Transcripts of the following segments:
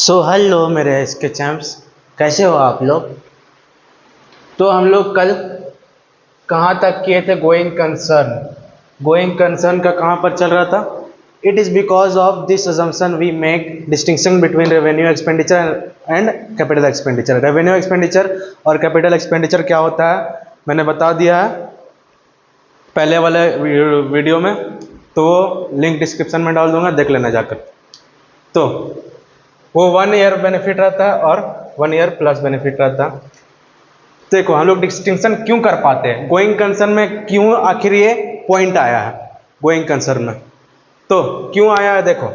So hello मेरे इसके champs, कैसे हो आप लोग। तो हम लोग कल कहाँ तक किए थे? गोइंग कंसर्न का कहाँ पर चल रहा था? It is because of this assumption we make distinction between revenue expenditure and capital expenditure. Revenue expenditure और कैपिटल एक्सपेंडिचर क्या होता है मैंने बता दिया है पहले वाले वीडियो में, तो वो लिंक डिस्क्रिप्शन में डाल दूंगा, देख लेना जाकर। तो वो 1 ईयर बेनिफिट रहता है और 1 ईयर प्लस बेनिफिट रहता है। देखो हम लोग डिस्टिंक्शन क्यों कर पाते हैं गोइंग कंसर्न में, क्यों आखिर ये पॉइंट आया है गोइंग कंसर्न में, तो क्यों आया है देखो।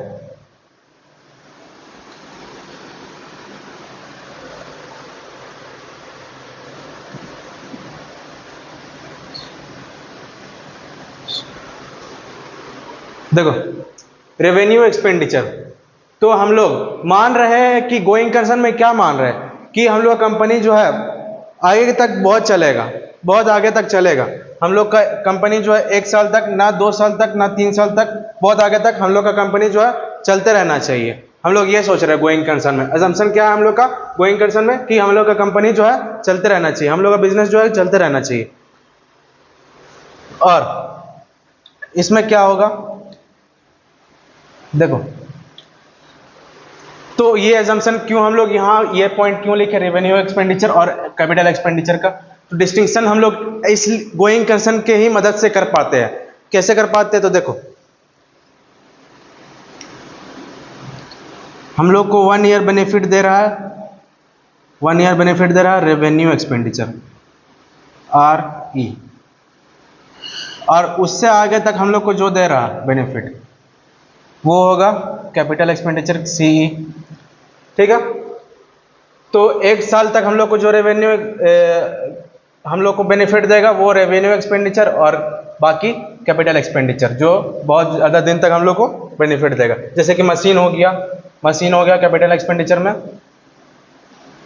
देखो रेवेन्यू एक्सपेंडिचर, तो हम लोग मान रहे हैं कि गोइंग कंसर्न में क्या मान रहे हैं कि हम लोग कंपनी जो है आगे तक बहुत चलेगा, बहुत आगे तक चलेगा। हम लोग का कंपनी जो है 1 साल तक, ना 2 साल तक, ना 3 साल तक, बहुत आगे तक हम लोग का कंपनी जो है चलते रहना चाहिए। हम लोग ये सोच रहे हैं गोइंग कंसर्न में। अजम्पशन क्या है हम लोग का गोइंग कंसर्न में कि हम लोग का कंपनी जो है चलते रहना चाहिए, हम लोग का बिजनेस जो है चलते रहना चाहिए। और इसमें क्या होगा देखो, तो ये एजम्पशन क्यों हम लोग यहाँ ये पॉइंट क्यों लिखे रेवेन्यू एक्सपेंडिचर और कैपिटल एक्सपेंडिचर का, तो डिस्टिंक्शन हम लोग इस गोइंग कंसर्न के ही मदद से कर पाते हैं। कैसे कर पाते हैं तो देखो, हम लोग को 1 ईयर बेनिफिट दे रहा है, 1 ईयर बेनिफिट दे रहा है रेवेन्यू एक्सपेंडिचर RE, और उससे आगे तक हम लोग को जो दे रहा है बेनिफिट वो होगा कैपिटल एक्सपेंडिचर CE। ठीक है, तो 1 साल तक हम लोग को जो रेवेन्यू हम लोग को बेनिफिट देगा वो रेवेन्यू एक्सपेंडिचर, और बाकी कैपिटल एक्सपेंडिचर जो बहुत ज़्यादा दिन तक हम लोग को बेनिफिट देगा। जैसे कि मशीन हो गया कैपिटल एक्सपेंडिचर में,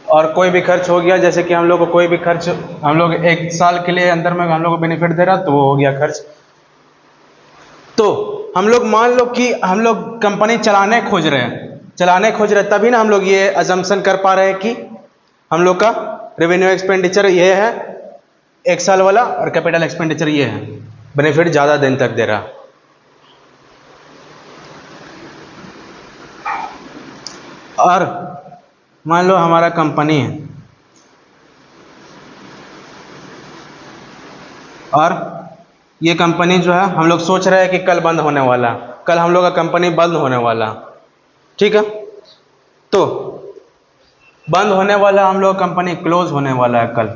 और कोई भी खर्च हो गया, जैसे कि हम लोग को कोई भी खर्च हम लोग 1 साल के लिए अंदर में हम लोग को बेनिफिट दे रहा तो वो हो गया खर्च। तो हम लोग मान लो कि हम लोग कंपनी चलाने खोज रहे हैं, तभी ना हम लोग ये अजम्पशन कर पा रहे हैं कि हम लोग का रेवेन्यू एक्सपेंडिचर ये है 1 साल वाला और कैपिटल एक्सपेंडिचर ये है, बेनिफिट ज़्यादा दिन तक दे रहा। और मान लो हमारा कंपनी है और ये कंपनी जो है हम लोग सोच रहे हैं कि कल बंद होने वाला, कल हम लोग का कंपनी बंद होने वाला। ठीक है, तो बंद होने वाला, हम लोग कंपनी क्लोज होने वाला है कल।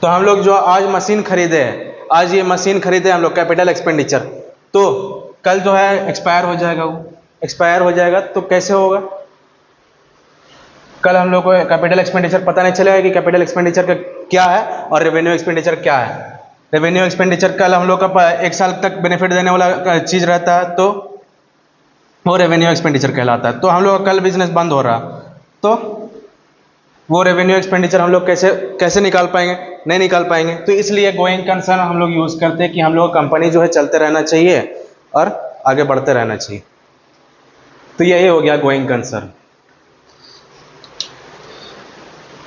तो हम लोग जो आज मशीन खरीदे हैं, आज ये मशीन खरीदे हम लोग कैपिटल एक्सपेंडिचर, तो कल जो है एक्सपायर हो जाएगा, वो एक्सपायर हो जाएगा तो कैसे होगा, कल हम लोग को कैपिटल एक्सपेंडिचर पता नहीं चलेगा कि कैपिटल एक्सपेंडिचर का क्या है और रेवेन्यू एक्सपेंडिचर क्या है। रेवेन्यू एक्सपेंडिचर कल हम लोग का 1 साल तक बेनिफिट देने वाला चीज़ रहता है तो वो रेवेन्यू एक्सपेंडिचर कहलाता है। तो हम लोग का कल बिजनेस बंद हो रहा, तो वो रेवेन्यू एक्सपेंडिचर हम लोग कैसे निकाल पाएंगे, नहीं निकाल पाएंगे। तो इसलिए गोइंग कंसर्न हम लोग यूज़ करते हैं कि हम लोग कंपनी जो है चलते रहना चाहिए और आगे बढ़ते रहना चाहिए। तो यही हो गया गोइंग कंसर्न।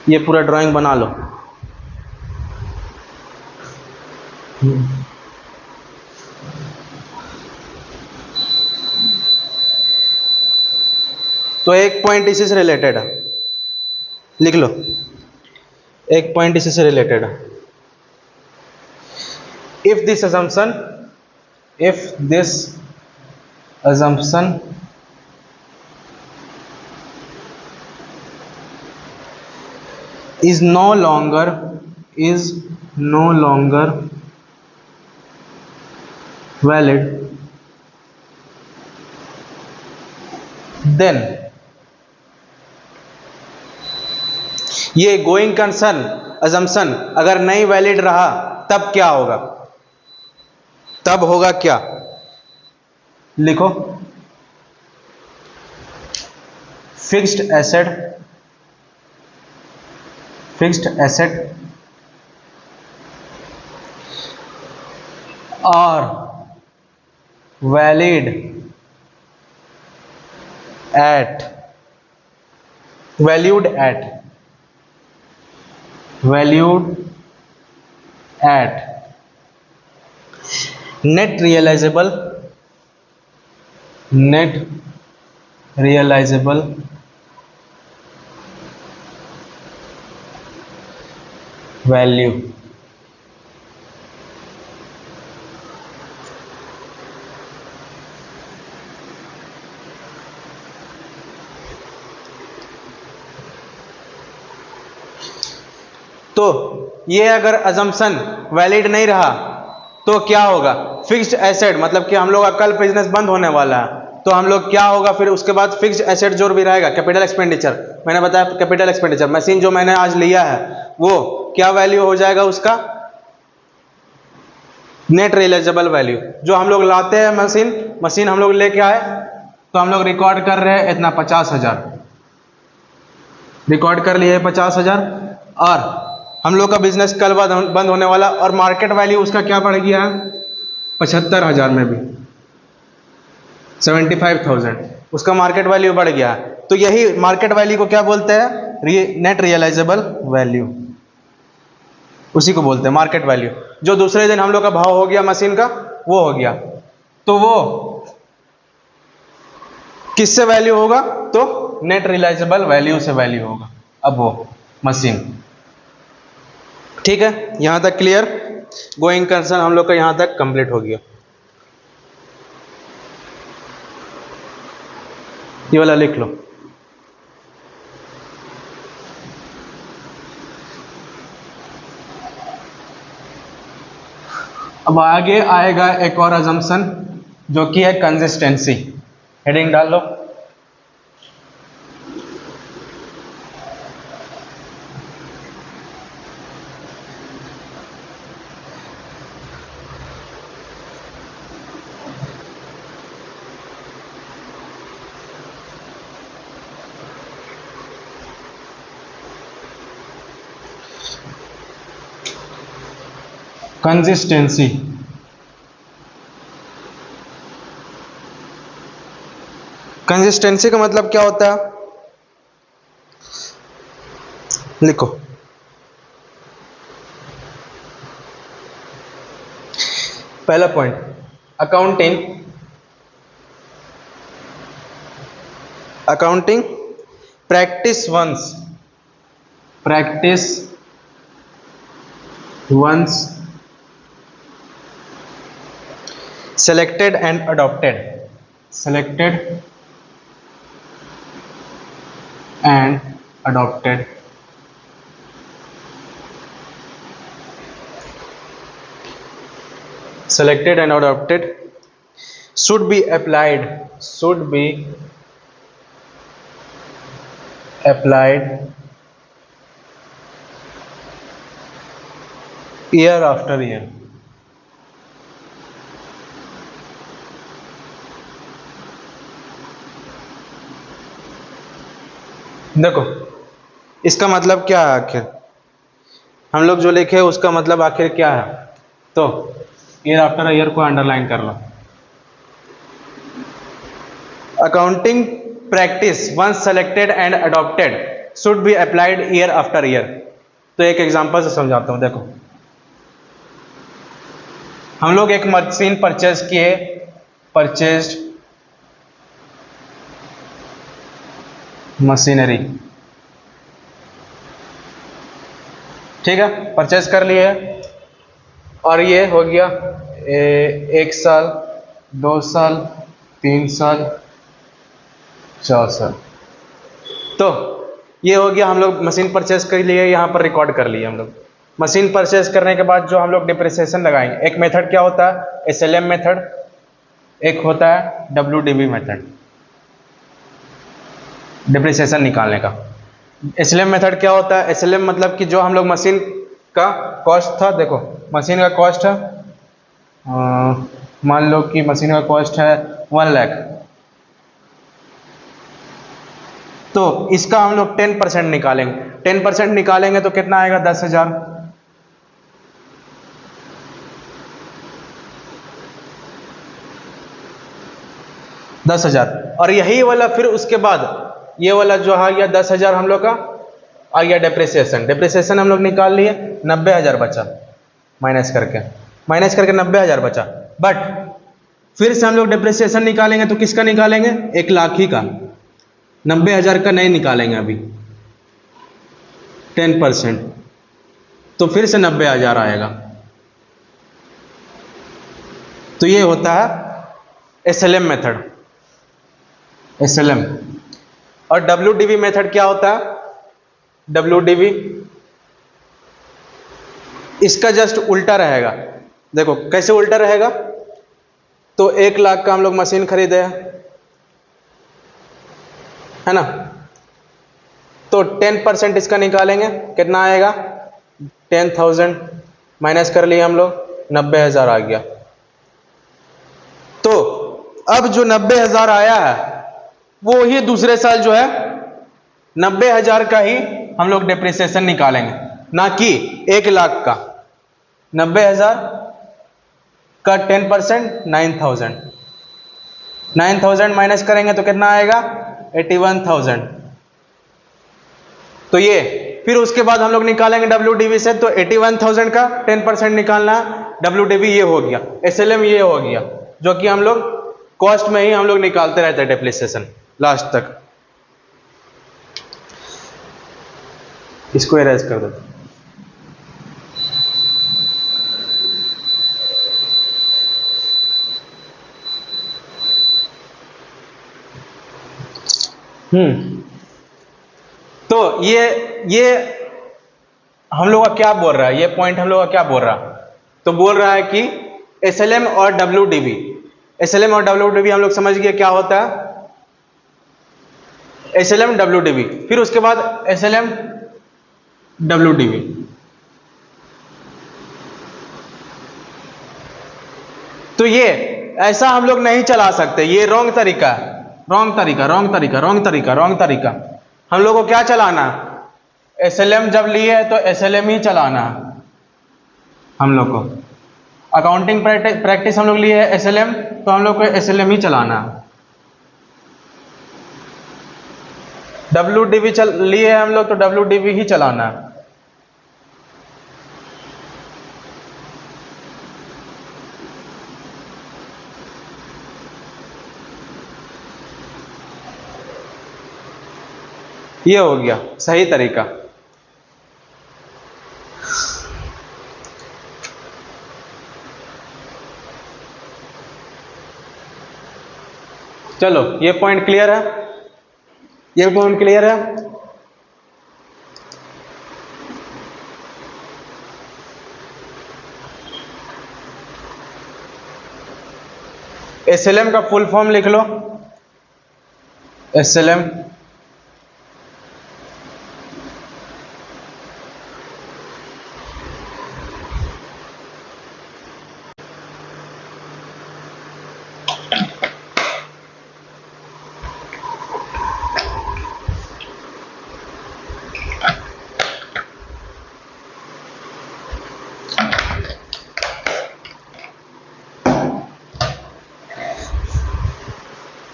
ये पूरा ड्राइंग बना लो। तो एक पॉइंट इसी से रिलेटेड है, लिख लो, एक पॉइंट इसी से रिलेटेड है। If this assumption is no longer valid, then ये गोइंग कंसर्न अजम्पशन अगर नहीं वैलिड रहा तब क्या होगा, तब होगा क्या, लिखो, फिक्स्ड एसेट और valid at valued at net realizable value. तो ये अगर अजम्पशन वैलिड नहीं रहा तो क्या होगा? फिक्स्ड एसेट, मतलब कि हम लोग का कल बिजनेस बंद होने वाला है, तो हम लोग क्या होगा फिर उसके बाद? फिक्स्ड एसेट जो भी रहेगा, कैपिटल एक्सपेंडिचर, मैंने बताया कैपिटल एक्सपेंडिचर, मशीन जो मैंने आज लिया है वो क्या वैल्यू हो जाएगा उसका? Net realisable value. जो हम लोग लाते हैं मशीन हम लोग लेके आए तो हम लोग रिकॉर्ड कर रहे हैं इतना 50,000, रिकॉर्ड कर लिए 50,000, और हम लोग का बिजनेस कल बंद होने वाला, और मार्केट वैल्यू उसका क्या बढ़ गया है? 75,000 में भी 75,000 उसका मार्केट वैल्यू बढ़ गया। तो यही मार्केट वैल्यू को क्या बोलते हैं? नेट रियलाइजेबल वैल्यू, उसी को बोलते हैं मार्केट वैल्यू। जो दूसरे दिन हम लोग का भाव हो गया मशीन का, वो हो गया, तो वो किससे वैल्यू होगा? तो नेट रियलाइजेबल वैल्यू से वैल्यू होगा अब वो मशीन। ठीक है, यहां तक क्लियर? गोइंग कंसर्न हम लोग का यहां तक कंप्लीट हो गया। ये वाला लिख लो। अब आगे आएगा एक और अजम्पशन जो कि है कंसिस्टेंसी। हेडिंग डाल लो। कंसिस्टेंसी, कंसिस्टेंसी का मतलब क्या होता है? लिखो। पहला point, accounting practice once selected and adopted should be applied year after year। देखो इसका मतलब क्या है आखिर? हम लोग जो लिखे उसका मतलब आखिर क्या है? तो ईयर आफ्टर ईयर को अंडरलाइन कर लो। Accounting practice once selected and adopted should be applied year after year. तो एक एग्जांपल से समझाता हूं। देखो हम लोग एक मशीन परचेज किए, परचेज्ड मशीनरी, ठीक है, परचेज कर लिए, और ये हो गया 1 साल, 2 साल, 3 साल, 4 साल। तो ये हो गया, हम लोग मशीन परचेज कर लिए, यहाँ पर रिकॉर्ड कर लिए हम लोग। मशीन परचेज करने के बाद जो हम लोग डिप्रिसिएशन लगाएंगे, एक मेथड क्या होता है? एसएलएम मेथड, एक होता है डब्ल्यूडीबी मेथड, डिप्रिसिएशन निकालने का। एसएलएम मेथड क्या होता है? एसएलएम मतलब कि जो हम लोग मशीन का कॉस्ट था, देखो मशीन का कॉस्ट है, मान लो कि मशीन का कॉस्ट है 1 लाख, तो इसका हम लोग 10% निकालेंगे। 10% निकालेंगे तो कितना आएगा? 10,000। और यही वाला फिर उसके बाद ये वाला जो आ गया 10,000 हम लोग का आ गया डेप्रिसिएशन। डेप्रिसिएशन हम लोग निकाल लिए, 90,000 बचा, माइनस करके 90,000 बचा। बट फिर से हम लोग डेप्रिसिएशन निकालेंगे तो किसका निकालेंगे? 1,00,000 ही का, 90,000 का नहीं निकालेंगे अभी, 10%, तो फिर से 90,000 आएगा। तो ये होता है SLM मेथड, SLM। और WDV मेथड क्या होता है? WDV इसका जस्ट उल्टा रहेगा। देखो कैसे उल्टा रहेगा, तो 1,00,000 का हम लोग मशीन खरीदे है ना, तो 10% इसका निकालेंगे, कितना आएगा? 10,000 माइनस कर लिए हम लोग, 90,000 आ गया। तो अब जो 90,000 आया है वो ही दूसरे साल जो है 90,000 का ही हम लोग डेप्रिसिएशन निकालेंगे, ना कि 1,00,000 का। 90,000 का 10% 9,000, 9,000 माइनस करेंगे तो कितना आएगा? 81,000। तो ये फिर उसके बाद हम लोग निकालेंगे WDV से, तो 81,000 का 10% निकालना है, WDV ये हो गया, SLM ये हो गया, जो कि हम लोग कॉस्ट में ही हम लोग निकालते रहते हैं डेप्रिसिएशन लास्ट तक। इसको इरेज कर दो। तो ये हम लोग का क्या बोल रहा है, ये पॉइंट हम लोग का क्या बोल रहा है? तो बोल रहा है कि SLM और WDV, SLM और WDV हम लोग समझ गए क्या होता है, SLM WDV, फिर उसके बाद SLM WDV। तो ये ऐसा हम लोग नहीं चला सकते, ये रॉन्ग तरीका है, रॉन्ग तरीका। हम लोग को क्या चलाना है? SLM जब लिए है तो SLM ही चलाना है। हम लोग को अकाउंटिंग प्रैक्टिस हम लोग लिए है SLM, तो हम लोग को SLM ही चलाना है। WDV लिए है हम लोग, तो WDV ही चलाना है। ये हो गया सही तरीका। चलो ये पॉइंट क्लियर है, ये पॉइंट क्लियर है। SLM का फुल फॉर्म लिख लो, SLM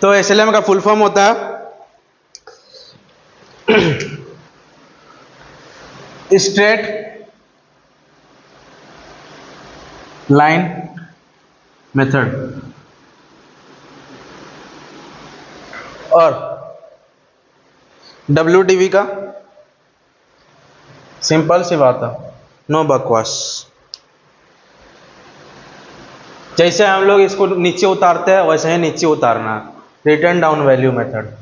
तो SLM का फुल फॉर्म होता है स्ट्रेट लाइन मेथड, और WDV का सिंपल सी बात है, नो बकवास। जैसे हम लोग इसको नीचे उतारते हैं वैसे ही नीचे उतारना है, रिटर्न डाउन वैल्यू मेथड।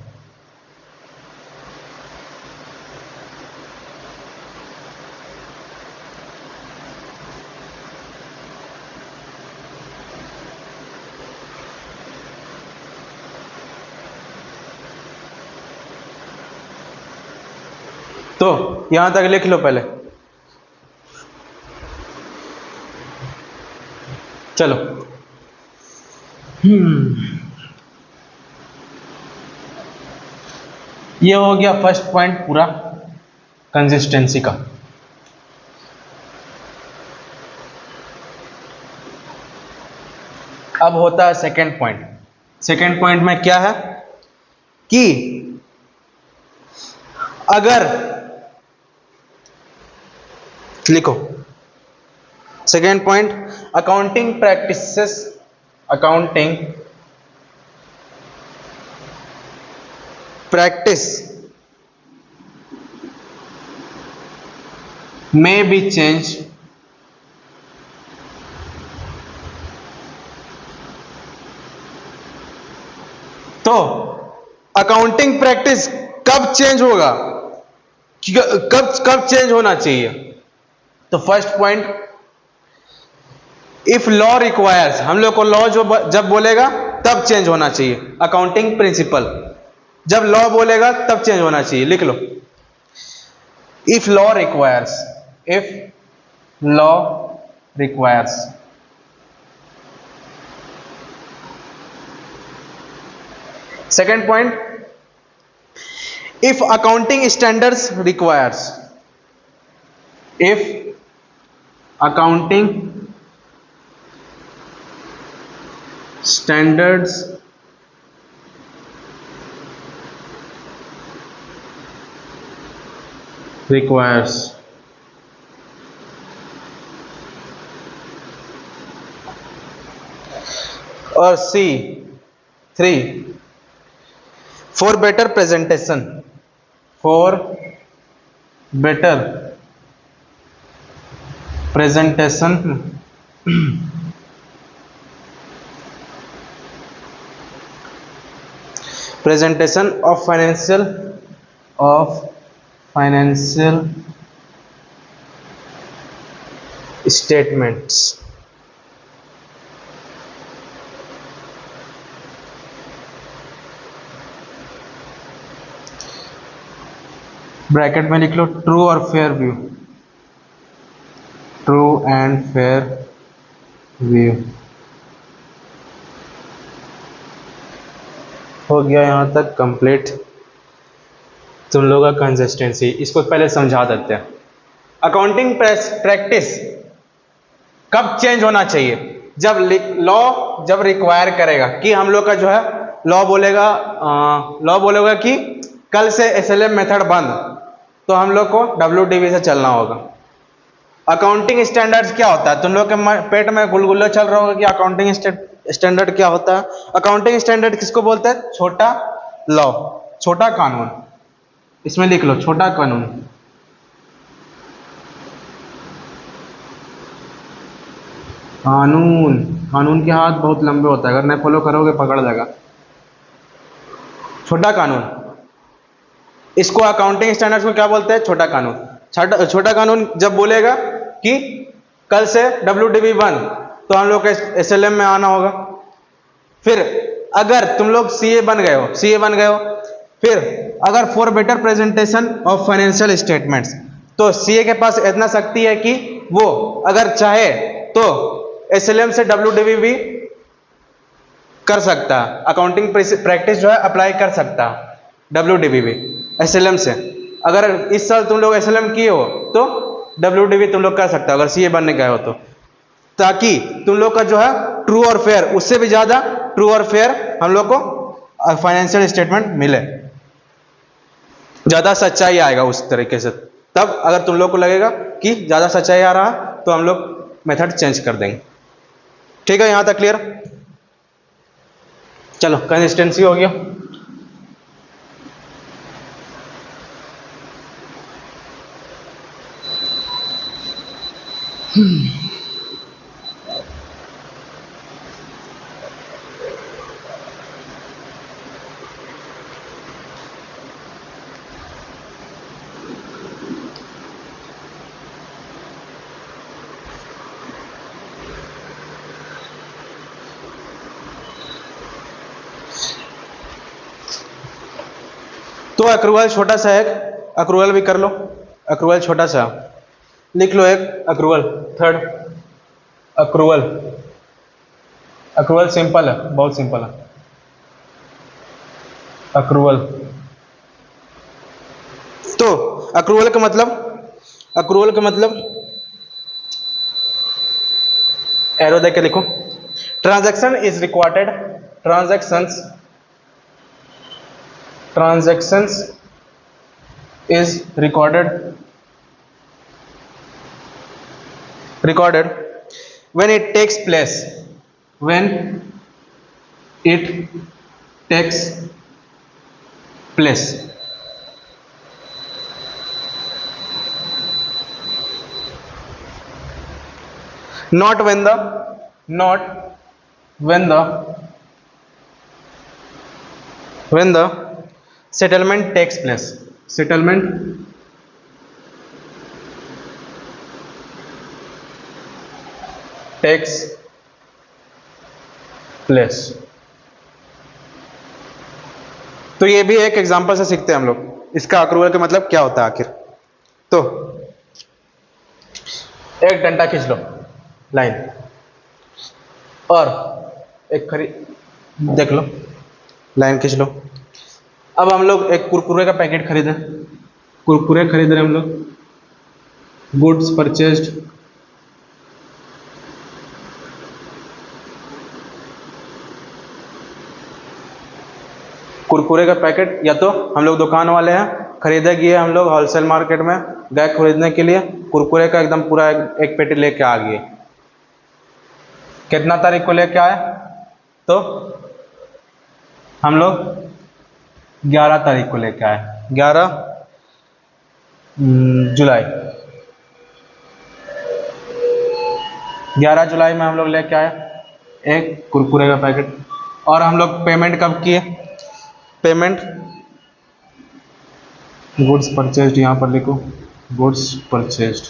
तो यहां तक लिख लो पहले, चलो। ये हो गया फर्स्ट पॉइंट पूरा कंसिस्टेंसी का। अब होता है सेकेंड पॉइंट। सेकेंड पॉइंट में क्या है कि अगर लिखो second point, accounting practice may be changed तो अकाउंटिंग प्रैक्टिस कब चेंज होगा, कब चेंज होना चाहिए? तो first point, if law requires, हम लोग को लॉ जो जब बोलेगा तब चेंज होना चाहिए। अकाउंटिंग प्रिंसिपल जब लॉ बोलेगा तब चेंज होना चाहिए। लिख लो, if law requires, if law requires। second point, if accounting standards requires, if accounting standards requires। और C3, for better presentation, for better presentation presentation of financial statements। Bracket में लिख लो ट्रू और fair view, true and fair view. हो गया यहां तक complete तुम लोगों का कंसिस्टेंसी। इसको पहले समझा देते हैं। अकाउंटिंग प्रैक्टिस कब चेंज होना चाहिए? जब लॉ जब रिक्वायर करेगा कि हम लोग का जो है लॉ बोलेगा कि कल से एसएलएम मेथड बंद, तो हम लोग को WDV से चलना होगा। अकाउंटिंग स्टैंडर्ड्स क्या होता है? तुम लोग के पेट में गुलगुला चल रहा होगा कि अकाउंटिंग स्टैंडर्ड क्या होता है। अकाउंटिंग स्टैंडर्ड किसको बोलते हैं? छोटा लॉ, छोटा कानून। इसमें लिख लो छोटा कानून। कानून के हाथ बहुत लंबे होता है, अगर नहीं फॉलो करोगे पकड़ लेगा। छोटा कानून, इसको अकाउंटिंग स्टैंडर्ड्स में क्या बोलते हैं? छोटा कानून। छोटा कानून जब बोलेगा कि कल से WDV बंद, तो हम लोग को SLM में आना होगा। फिर अगर तुम लोग CA बन गए हो, फिर अगर for better presentation of financial statements, तो CA के पास इतना शक्ति है कि वो अगर चाहे तो SLM से WDV भी कर सकता है। अकाउंटिंग प्रैक्टिस जो है अप्लाई कर सकता है WDV भी SLM से। अगर इस साल तुम लोग SLM किए हो तो WDV तुम लोग कर सकते हो, अगर CA बनने गए हो तो, ताकि तुम लोग का जो है ट्रू और फेयर, उससे भी ज्यादा ट्रू और फेयर हम लोग को फाइनेंशियल स्टेटमेंट मिले, ज्यादा सच्चाई आएगा उस तरीके से। तब अगर तुम लोग को लगेगा कि ज्यादा सच्चाई आ रहा है तो हम लोग मेथड चेंज कर देंगे। ठीक है, यहां तक क्लियर? चलो, कंसिस्टेंसी हो गया। तो अक्रूवल छोटा सा है, अक्रूवल भी कर लो। अक्रूवल छोटा सा लिख लो, एक अक्रूवल, थर्ड अक्रूवल सिंपल है, बहुत सिंपल है अक्रूवल। तो अक्रूवल का मतलब एरो देके लिखो, transaction is required, transactions is recorded when it takes place, when it takes place. Not when the settlement takes place. Settlement takes place. तो ये भी एक एग्जांपल से सीखते हैं हम लोग, इसका अक्रूवल का मतलब क्या होता है आखिर। तो एक डंडा खींच लो लाइन, और एक देख लो, लाइन खींच लो। अब हम लोग एक कुरकुरे का पैकेट खरीदे, कुरकुरे खरीद रहे हम लोग, गुड्स परचेज्ड, कुरकुरे का पैकेट, या तो हम लोग दुकान वाले हैं, खरीदे गए हम लोग होलसेल मार्केट में गए खरीदने के लिए, कुरकुरे का एकदम पूरा एक पेटी लेके आ गए। कितना तारीख को लेके आए? तो हम लोग 11 तारीख को लेके आए, 11 जुलाई, 11 जुलाई में हम लोग लेके आए एक कुरकुरे का पैकेट। और हम लोग पेमेंट कब किए? पेमेंट गुड्स परचेज्ड, यहां पर लिखो गुड्स परचेज्ड।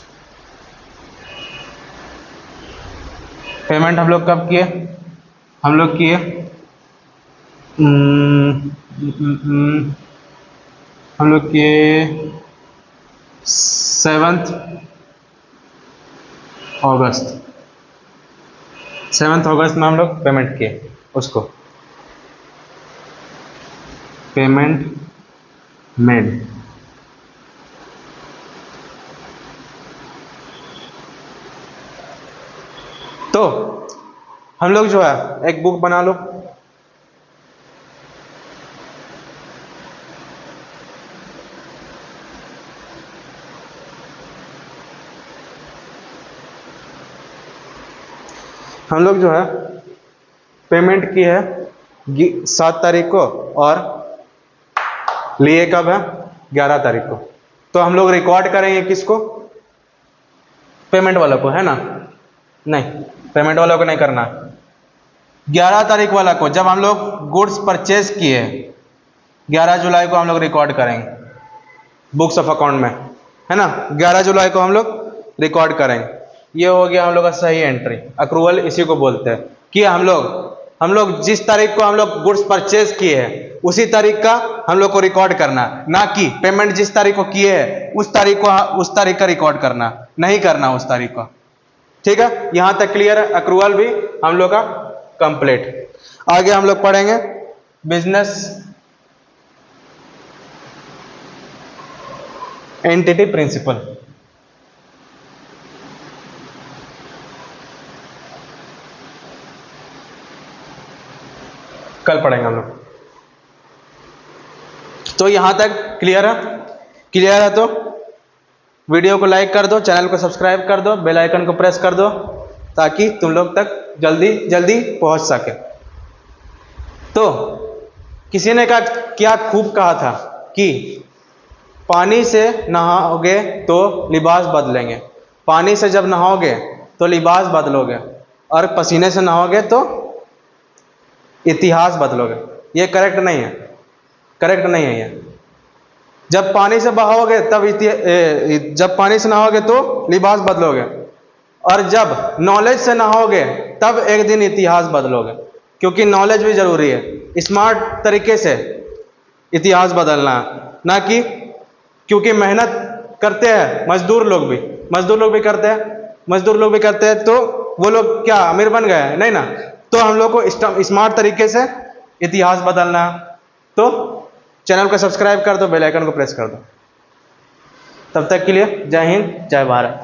पेमेंट हम लोग कब किए? हम लोग किए हम लोग किए 7 अगस्त, 7 अगस्त में हम लोग पेमेंट किए उसको, पेमेंट मेड। तो हम लोग जो है एक बुक बना लो, हम लोग जो है पेमेंट की है 7 तारीख को और लिए कब है? 11 तारीख को। तो हम लोग रिकॉर्ड करेंगे किसको? पेमेंट वाला को, है ना? नहीं, पेमेंट वाला को नहीं करना, 11 तारीख वाला को। जब हम लोग गुड्स परचेज किए 11 जुलाई को हम लोग रिकॉर्ड करेंगे बुक्स ऑफ अकाउंट में, है ना? 11 जुलाई को हम लोग रिकॉर्ड करेंगे। ये हो गया हम लोग का सही एंट्री। अक्रूवल इसी को बोलते हैं कि हम लोग जिस तारीख को हम लोग गुड्स परचेज किए हैं उसी तारीख का हम लोग को रिकॉर्ड करना, ना कि पेमेंट जिस तारीख को किए हैं उस तारीख का रिकॉर्ड करना, नहीं करना उस तारीख का। ठीक है, यहां तक क्लियर है? अक्रूवल भी हम लोग का कंप्लीट। आगे हम लोग पढ़ेंगे बिजनेस एंटिटी प्रिंसिपल। कल पढ़ेंगे हम लोग। तो यहां तक क्लियर है? क्लियर है तो वीडियो को लाइक कर दो, चैनल को सब्सक्राइब कर दो, बेल आइकन को प्रेस कर दो ताकि तुम लोग तक जल्दी जल्दी पहुंच सके। तो किसी ने कहा, क्या खूब कहा था कि पानी से नहाओगे तो लिबास बदलेंगे, पानी से जब नहाओगे तो लिबास बदलोगे, और पसीने से नहाओगे तो इतिहास बदलोगे। ये करेक्ट नहीं है, करेक्ट नहीं है ये। जब पानी से बहाओगे तब जब पानी से नहाओगे तो लिबास बदलोगे, और जब नॉलेज से नहाओगे तब एक दिन इतिहास बदलोगे, क्योंकि नॉलेज भी जरूरी है। स्मार्ट तरीके से इतिहास बदलना, ना कि क्योंकि मेहनत करते हैं मजदूर लोग भी करते हैं तो वो लोग क्या अमीर बन गए? नहीं ना। तो हम लोग को स्मार्ट तरीके से इतिहास बदलना। तो चैनल को सब्सक्राइब कर दो, बेल आइकन को प्रेस कर दो। तब तक के लिए जय हिंद, जय भारत।